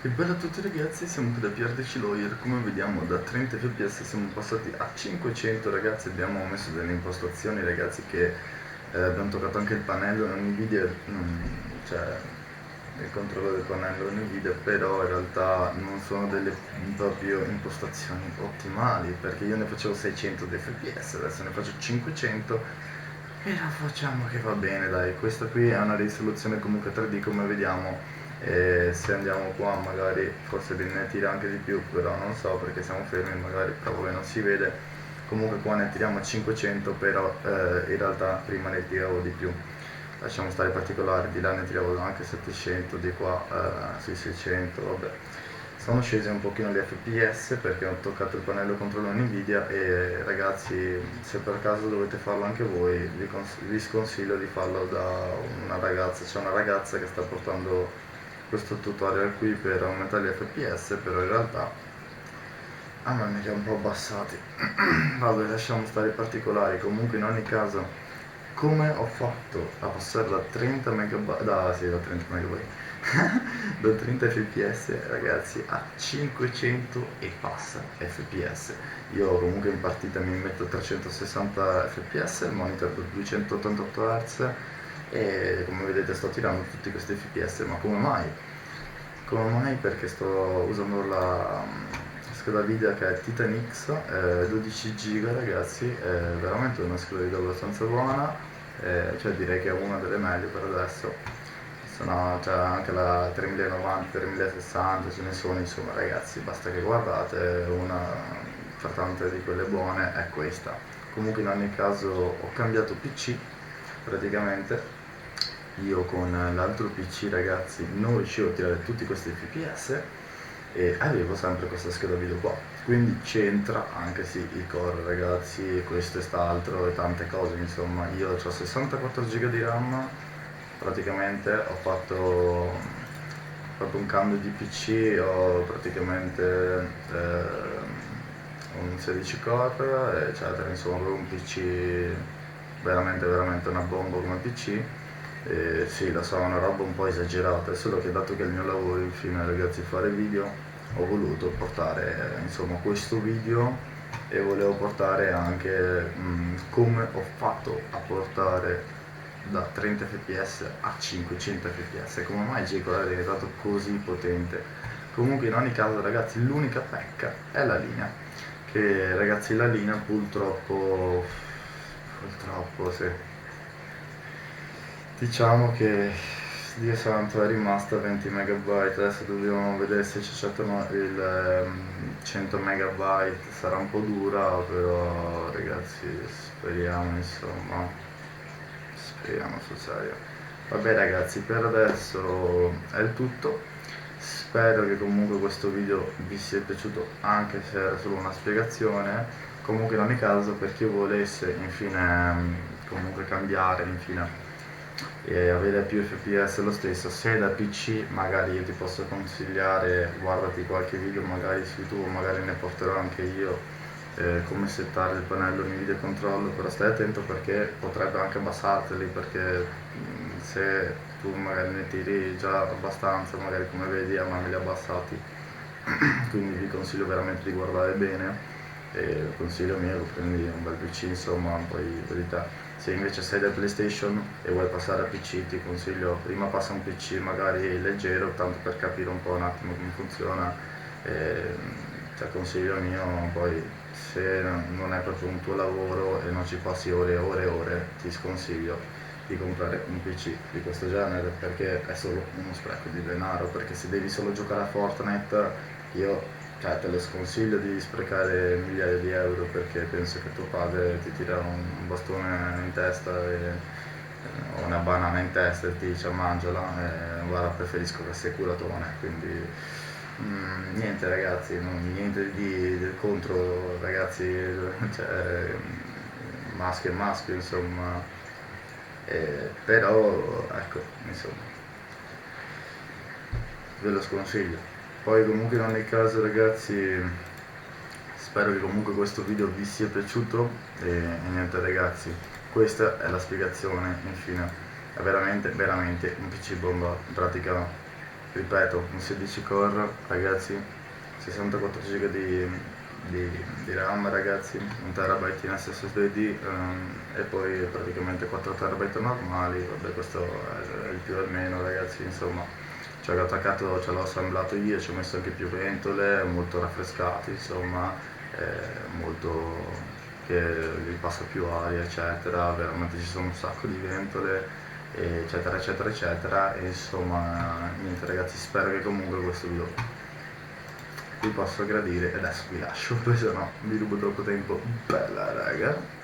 E bella a tutti ragazzi, siamo qui da PRDC Lawyer. Come vediamo da 30 fps siamo passati a 500 ragazzi. Abbiamo messo delle impostazioni ragazzi che abbiamo toccato anche il pannello Nvidia, cioè il controllo del pannello Nvidia, però in realtà non sono delle proprio impostazioni ottimali, perché io ne facevo 600 di fps, adesso ne faccio 500 e la facciamo che va bene. Dai, questa qui è una risoluzione comunque 3D come vediamo. E se andiamo qua magari forse ne tira anche di più, però non so perché siamo fermi, magari proprio non si vede. Comunque qua ne tiriamo a 500, però in realtà prima ne tiravo di più. Lasciamo stare i particolari, di là ne tiravo anche 700, di qua sui 600, vabbè. Sono scesi un pochino gli fps perché ho toccato il pannello controllo Nvidia. E ragazzi, se per caso dovete farlo anche voi, vi sconsiglio di farlo da una ragazza. C'è una ragazza che sta portando questo tutorial qui per aumentare gli fps, però in realtà a me li ha un po' abbassati. Vabbè, lasciamo stare i particolari. Comunque in ogni caso, come ho fatto a passare da 30 megabyte, da 30 megabyte da 30 fps ragazzi a 500 e passa fps. Io comunque in partita mi metto 360 fps, il monitor da 288 hz e come vedete sto tirando tutti questi fps. Ma come mai? Come mai? Perché sto usando la scheda video che è Titan X, 12 giga ragazzi, è veramente una scheda video abbastanza buona, cioè direi che è una delle meglio per adesso. C'è anche la 3090, 3060, ce ne sono, insomma ragazzi, basta che guardate, una fra tante di quelle buone è questa. Comunque in ogni caso ho cambiato PC praticamente. Io con l'altro PC ragazzi non riuscivo a tirare tutti questi fps e avevo sempre questa scheda video qua, quindi c'entra anche sì i core ragazzi, questo e st'altro e tante cose. Insomma io ho 64 giga di RAM, praticamente ho fatto proprio un cambio di PC, ho praticamente un 16 core eccetera, insomma avevo un PC veramente una bomba come PC. Sì, lo so, è una roba un po' esagerata, solo che dato che il mio lavoro infine ragazzi è fare video, ho voluto portare insomma questo video e volevo portare anche come ho fatto a portare da 30 fps a 500 fps, come mai J-Core è diventato così potente. Comunque in ogni caso ragazzi l'unica pecca è la linea, che ragazzi la linea purtroppo sì, diciamo che Dio santo è rimasta 20 megabyte. Adesso dobbiamo vedere se ci accettano il 100 megabyte, sarà un po' dura, però ragazzi speriamo, insomma, speriamo sul serio. Vabbè ragazzi, per adesso è il tutto, spero che comunque questo video vi sia piaciuto anche se era solo una spiegazione. Comunque in ogni caso, per chi volesse infine comunque cambiare infine e avere più fps lo stesso, se da PC magari io ti posso consigliare, guardati qualche video magari su YouTube, magari ne porterò anche io, come settare il pannello Nvidia controllo, però stai attento perché potrebbe anche abbassarteli, perché se tu magari ne tiri già abbastanza, magari come vedi a me me li ha abbassati. Quindi vi consiglio veramente di guardare bene, e consiglio mio, prendi un bel PC, insomma, poi vedi te. Se invece sei del PlayStation e vuoi passare a PC, ti consiglio prima passa un PC magari leggero, tanto per capire un po' un attimo come funziona, cioè consiglio mio. Poi se non è proprio un tuo lavoro e non ci passi ore e ore e ore, ti sconsiglio di comprare un PC di questo genere, perché è solo uno spreco di denaro. Perché se devi solo giocare a Fortnite, io te lo sconsiglio di sprecare migliaia di euro, perché penso che tuo padre ti tira un bastone in testa o una banana in testa e ti dice mangiala, guarda, preferisco che sei curatone. Quindi niente ragazzi, niente del contro ragazzi, cioè, maschio e maschio insomma, però ecco insomma ve lo sconsiglio. Poi comunque in ogni caso ragazzi, spero che comunque questo video vi sia piaciuto e niente ragazzi, questa è la spiegazione infine. È veramente un PC bomba, in pratica ripeto, un 16 core, ragazzi, 64 giga di RAM, ragazzi, 1 terabyte in SSD, e poi praticamente 4 terabyte normali. Vabbè, questo è il più o meno, ragazzi, insomma. Ci ho attaccato, ce l'ho assemblato io, ci ho messo anche più ventole, molto raffrescati, insomma, molto che gli passa più aria, eccetera. Veramente ci sono un sacco di ventole, eccetera eccetera eccetera. E insomma, niente, ragazzi, spero che comunque questo video vi possa gradire. E adesso vi lascio, perché sennò vi rubo troppo tempo. Bella, raga.